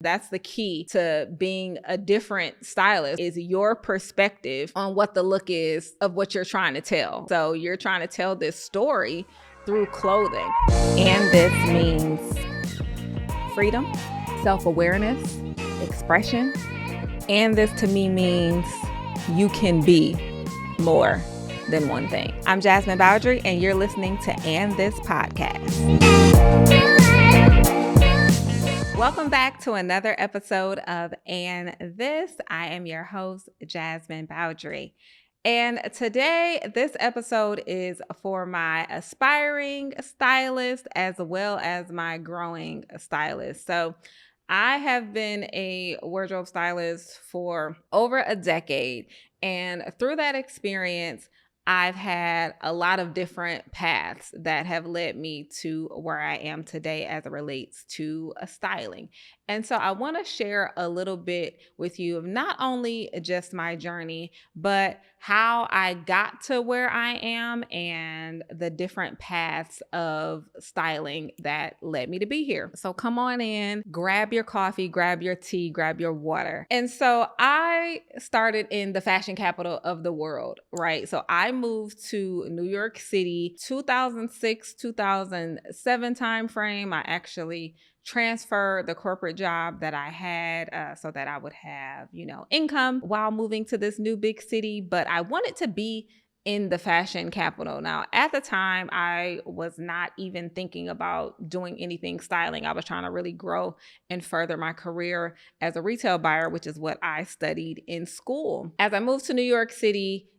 That's the key to being a different stylist, is your perspective on what the look is of what you're trying to tell. So you're trying to tell this story through clothing. And this means freedom, self-awareness, expression. And this to me means you can be more than one thing. I'm Jasmine Bowdry, and you're listening to And This Podcast. Welcome back to another episode of And This. I am your host, Jasmine Bowdry. And today, this episode is for my aspiring stylist as well as my growing stylist. So I have been a wardrobe stylist for over a decade. And through that experience, I've had a lot of different paths that have led me to where I am today as it relates to styling. And so I want to share a little bit with you of not only just my journey, but how I got to where I am and the different paths of styling that led me to be here. So come on in, grab your coffee, grab your tea, grab your water. And so I started in the fashion capital of the world, right? So I moved to New York City, 2006, 2007 timeframe. I actually transfer the corporate job that I had so that I would have, income while moving to this new big city. But I wanted to be in the fashion capital. Now, at the time, I was not even thinking about doing anything styling. I was trying to really grow and further my career as a retail buyer, which is what I studied in school. As I moved to New York City,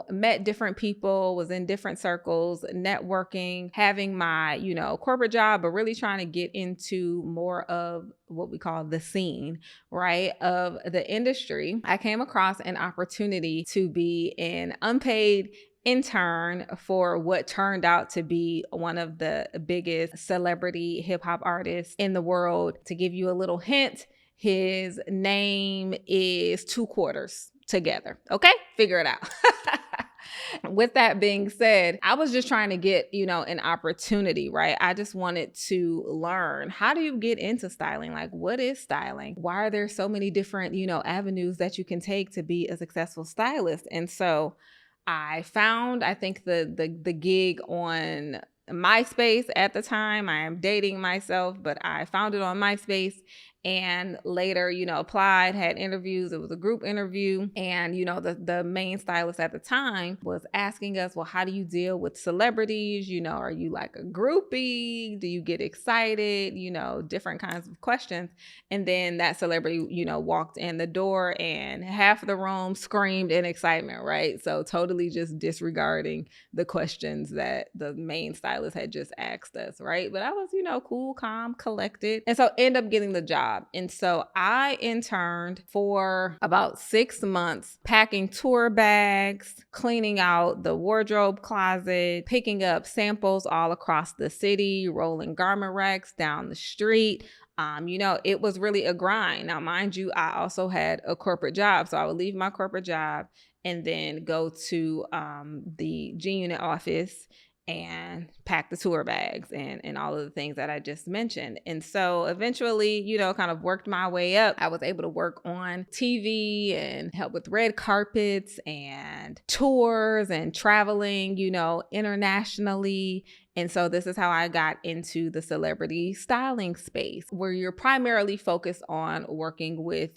met different people, was in different circles, networking, having my, corporate job, but really trying to get into more of what we call the scene, right, of the industry. I came across an opportunity to be an unpaid intern for what turned out to be one of the biggest celebrity hip hop artists in the world. To give you a little hint, his name is Two Quarters Together. Okay, figure it out. With that being said, I was just trying to get, an opportunity, right? I just wanted to learn, how do you get into styling? Like, what is styling? Why are there so many different, avenues that you can take to be a successful stylist? And so I found, I think the gig on MySpace at the time. I am dating myself, but I found it on MySpace and later, applied, had interviews. It was a group interview. And, the main stylist at the time was asking us, well, how do you deal with celebrities? Are you like a groupie? Do you get excited? Different kinds of questions. And then that celebrity, walked in the door and half of the room screamed in excitement, right? So totally just disregarding the questions that the main stylist had just asked us, right? But I was, cool, calm, collected. And so end up getting the job. And so I interned for about 6 months, packing tour bags, cleaning out the wardrobe closet, picking up samples all across the city, rolling garment racks down the street. It was really a grind. Now, mind you, I also had a corporate job. So I would leave my corporate job and then go to the G Unit office and pack the tour bags and all of the things that I just mentioned. And so eventually, kind of worked my way up. I was able to work on TV and help with red carpets and tours and traveling, internationally. And so this is how I got into the celebrity styling space, where you're primarily focused on working with,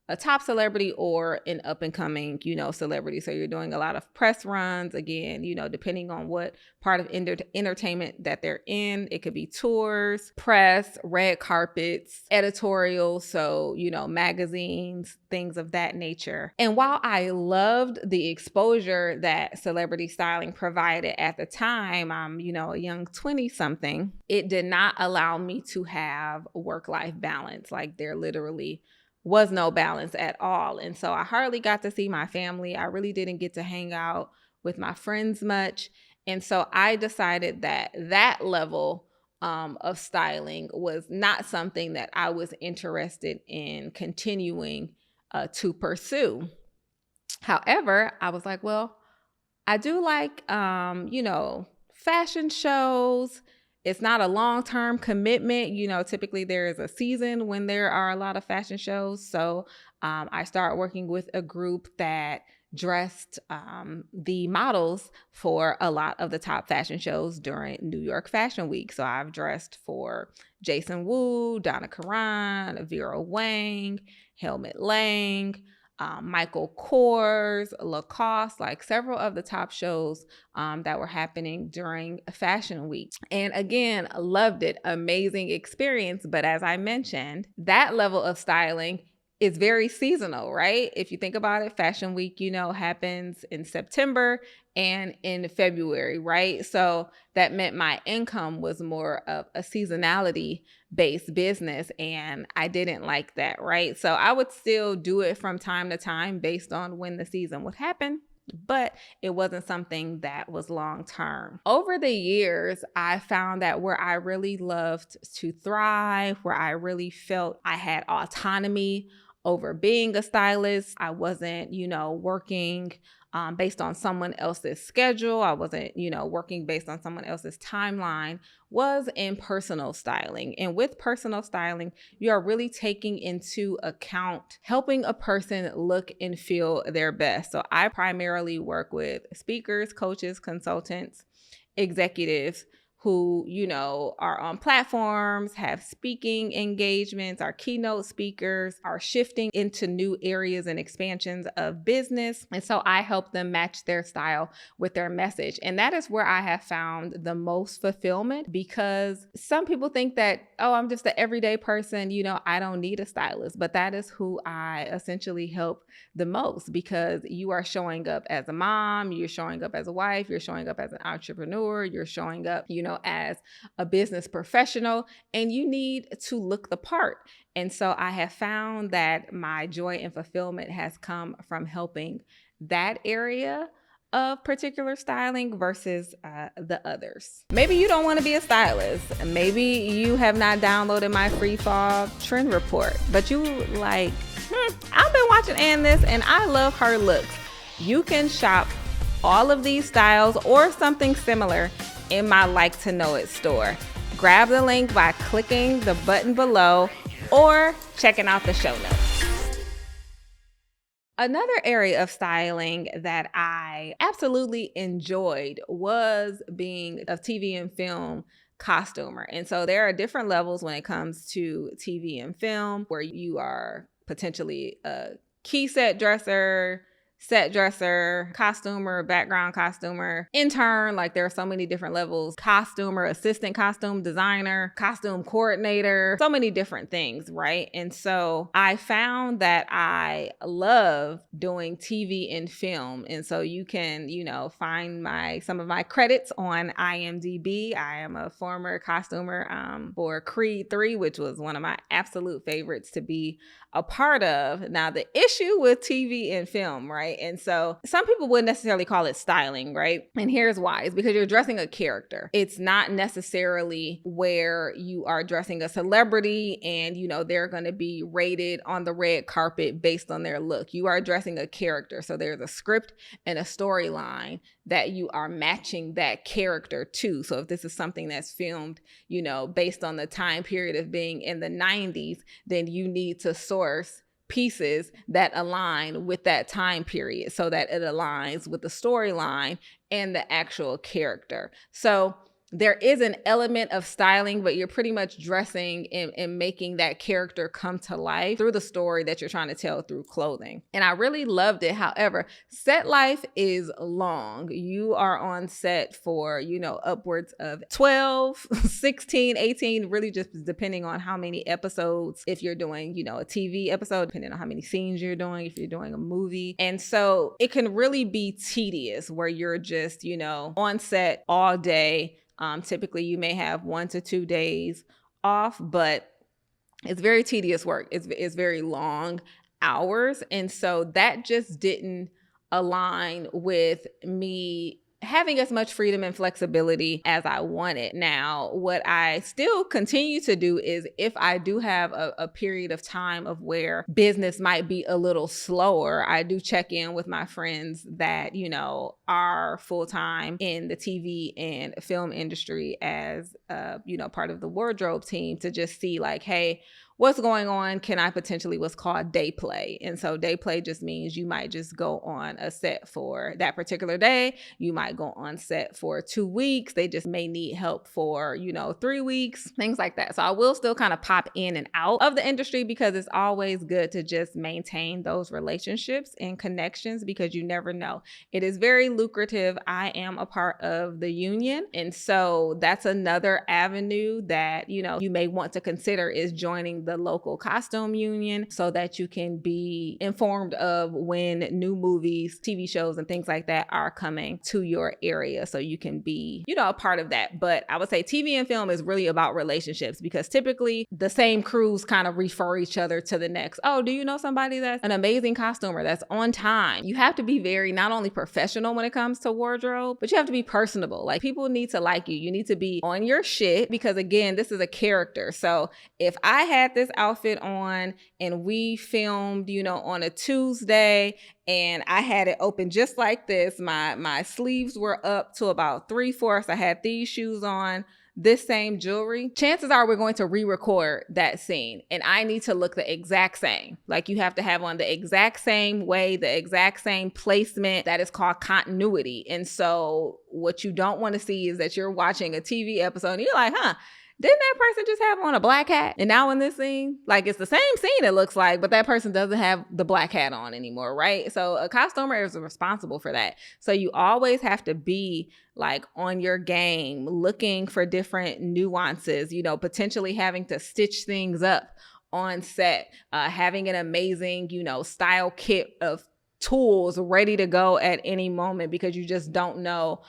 a top celebrity or an up and coming, celebrity. So you're doing a lot of press runs, again, depending on what part of entertainment that they're in. It could be tours, press, red carpets, editorials. So, magazines, things of that nature. And while I loved the exposure that celebrity styling provided at the time, I'm, a young 20 something, it did not allow me to have a work-life balance. Like, there literally was no balance at all. And so I hardly got to see my family. I really didn't get to hang out with my friends much. And so I decided that level of styling was not something that I was interested in continuing to pursue. However, I was like, well, I do like, fashion shows It's not a long-term commitment. Typically there is a season when there are a lot of fashion shows. So I started working with a group that dressed the models for a lot of the top fashion shows during New York Fashion Week. So I've dressed for Jason Wu, Donna Karan, Vera Wang, Helmut Lang, Michael Kors, Lacoste, like several of the top shows that were happening during Fashion Week. And again, loved it. Amazing experience. But as I mentioned, that level of styling is very seasonal, right? If you think about it, Fashion Week, happens in September and in February, right? So that meant my income was more of a seasonality based business, and I didn't like that, right? So I would still do it from time to time based on when the season would happen, but it wasn't something that was long term. Over the years, I found that where I really loved to thrive, where I really felt I had autonomy over being a stylist, I wasn't, working based on someone else's schedule. I wasn't, working based on someone else's timeline, was in personal styling. And with personal styling, you are really taking into account helping a person look and feel their best. So I primarily work with speakers, coaches, consultants, executives who, are on platforms, have speaking engagements, are keynote speakers, are shifting into new areas and expansions of business. And so I help them match their style with their message. And that is where I have found the most fulfillment, because some people think that, oh, I'm just an everyday person, I don't need a stylist. But that is who I essentially help the most, because you are showing up as a mom, you're showing up as a wife, you're showing up as an entrepreneur, you're showing up, as a business professional, and you need to look the part. And so I have found that my joy and fulfillment has come from helping that area of particular styling versus the others. Maybe you don't want to be a stylist. Maybe you have not downloaded my free fall trend report, but you like, I've been watching this and I love her looks. You can shop all of these styles or something similar in my Like to Know It store. Grab the link by clicking the button below or checking out the show notes. Another area of styling that I absolutely enjoyed was being a TV and film costumer. And so there are different levels when it comes to TV and film, where you are potentially a key set dresser, costumer, background costumer, intern. Like there are so many different levels: costumer, assistant costume designer, costume coordinator, so many different things, right? And so I found that I love doing TV and film. And so you can, find some of my credits on IMDb. I am a former costumer for Creed 3, which was one of my absolute favorites to be a part of. Now, the issue with TV and film, right? And so some people wouldn't necessarily call it styling, right? And here's why. It's because you're dressing a character. It's not necessarily where you are dressing a celebrity and, they're going to be rated on the red carpet based on their look. You are dressing a character. So there's a script and a storyline that you are matching that character to. So if this is something that's filmed, based on the time period of being in the 90s, then you need to source pieces that align with that time period so that it aligns with the storyline and the actual character. So there is an element of styling, but you're pretty much dressing and making that character come to life through the story that you're trying to tell through clothing. And I really loved it. However, set life is long. You are on set for, upwards of 12, 16, 18, really just depending on how many episodes. If you're doing, a TV episode, depending on how many scenes you're doing, if you're doing a movie. And so it can really be tedious where you're just, on set all day. Typically you may have 1 to 2 days off, but it's very tedious work. It's very long hours. And so that just didn't align with me having as much freedom and flexibility as I wanted. Now, what I still continue to do is if I do have a period of time of where business might be a little slower, I do check in with my friends that, are full-time in the TV and film industry as, part of the wardrobe team to just see like, hey, what's going on? Can I potentially what's called day play? And so day play just means you might just go on a set for that particular day. You might go on set for 2 weeks. They just may need help for, 3 weeks, things like that. So I will still kind of pop in and out of the industry because it's always good to just maintain those relationships and connections because you never know. It is very lucrative. I am a part of the union. And so that's another avenue that, you may want to consider is joining the local costume union so that you can be informed of when new movies, TV shows, and things like that are coming to your area so you can be, a part of that. But I would say TV and film is really about relationships because typically the same crews kind of refer each other to the next. Oh, do you know somebody that's an amazing costumer that's on time? You have to be very not only professional when it comes to wardrobe, but you have to be personable. Like people need to like you. You need to be on your shit because again, this is a character. So if I had this outfit on and we filmed, on a Tuesday and I had it open just like this, my sleeves were up to about 3/4. I had these shoes on, this same jewelry, chances are we're going to re-record that scene and I need to look the exact same. Like you have to have on the exact same way, the exact same placement. That is called continuity. And so what you don't want to see is that you're watching a TV episode and you're like, didn't that person just have on a black hat? And now in this scene, like it's the same scene it looks like, but that person doesn't have the black hat on anymore, right? So a costumer is responsible for that. So you always have to be like on your game, looking for different nuances, potentially having to stitch things up on set, having an amazing, style kit of tools ready to go at any moment because you just don't know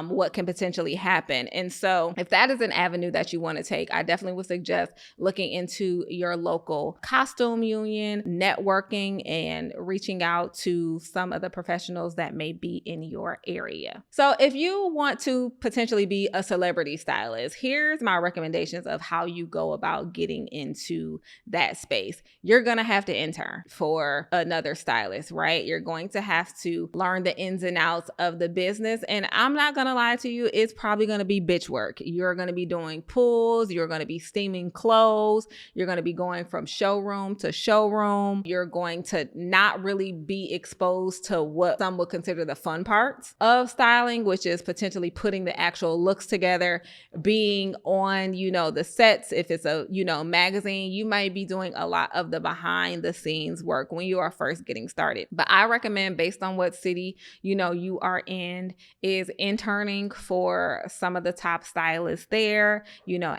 what can potentially happen. And so if that is an avenue that you want to take, I definitely would suggest looking into your local costume union, networking, and reaching out to some of the professionals that may be in your area. So if you want to potentially be a celebrity stylist, here's my recommendations of how you go about getting into that space. You're going to have to intern for another stylist, right? You're going to have to learn the ins and outs of the business. And I'm not going to lie to you, it's probably going to be bitch work. You're going to be doing pulls, you're going to be steaming clothes, you're going to be going from showroom to showroom. You're going to not really be exposed to what some would consider the fun parts of styling, which is potentially putting the actual looks together, being on, the sets. If it's a, magazine, you might be doing a lot of the behind the scenes work when you are first getting started. But I recommend, based on what city, you are in, is interning for some of the top stylists there,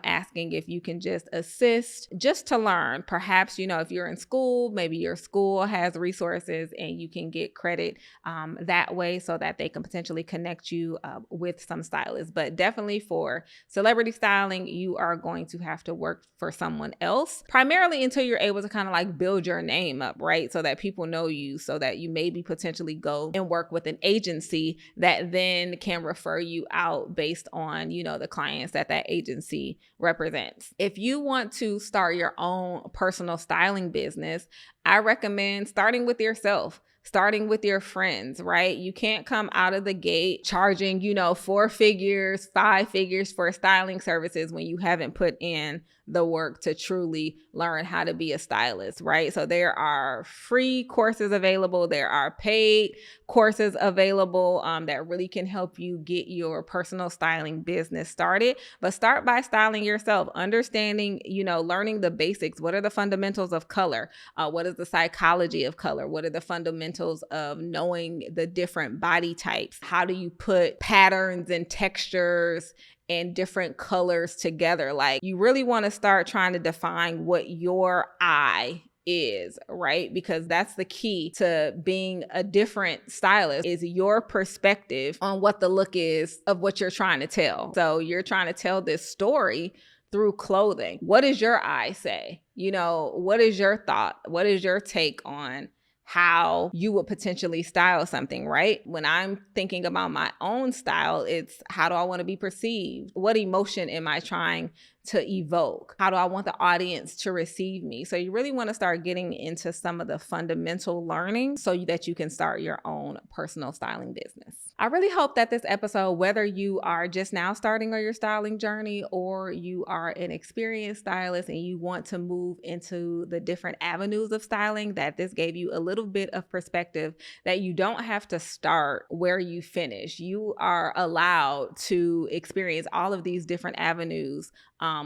asking if you can just assist, just to learn. Perhaps, if you're in school, maybe your school has resources and you can get credit that way so that they can potentially connect you with some stylists. But definitely for celebrity styling, you are going to have to work for someone else, primarily until you're able to kind of like build your name up, right? So that people know you, so that you maybe potentially go and work with an agency that then can refer you out based on, the clients that agency represents. If you want to start your own personal styling business, I recommend starting with yourself. Starting with your friends, right? You can't come out of the gate charging, 4 figures, 5 figures for styling services when you haven't put in the work to truly learn how to be a stylist, right? So there are free courses available. There are paid courses available that really can help you get your personal styling business started. But start by styling yourself, understanding, learning the basics. What are the fundamentals of color? What is the psychology of color? What are the fundamentals of knowing the different body types? How do you put patterns and textures and different colors together? Like, you really want to start trying to define what your eye is, right? Because that's the key to being a different stylist, is your perspective on what the look is of what you're trying to tell. So you're trying to tell this story through clothing. What does your eye say? What is your thought? What is your take on how you would potentially style something, right? When I'm thinking about my own style, it's how do I want to be perceived? What emotion am I trying to evoke? How do I want the audience to receive me? So you really want to start getting into some of the fundamental learning so that you can start your own personal styling business. I really hope that this episode, whether you are just now starting on your styling journey or you are an experienced stylist and you want to move into the different avenues of styling, that this gave you a little bit of perspective that you don't have to start where you finish. You are allowed to experience all of these different avenues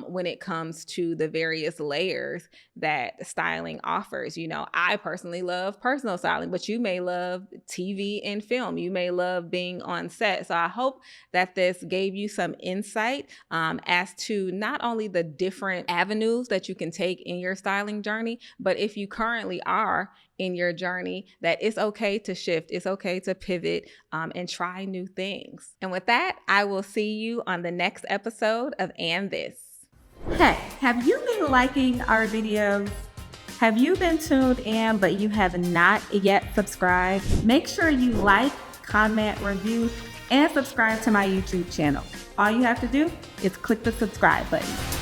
when it comes to the various layers that styling offers. You know, I personally love personal styling, but you may love TV and film. You may love being on set. So I hope that this gave you some insight as to not only the different avenues that you can take in your styling journey, but if you currently are in your journey, that it's okay to shift, it's okay to pivot and try new things. And with that, I will see you on the next episode of And This. Hey, have you been liking our videos? Have you been tuned in but you have not yet subscribed? Make sure you like, comment, review, and subscribe to my YouTube channel. All you have to do is click the subscribe button.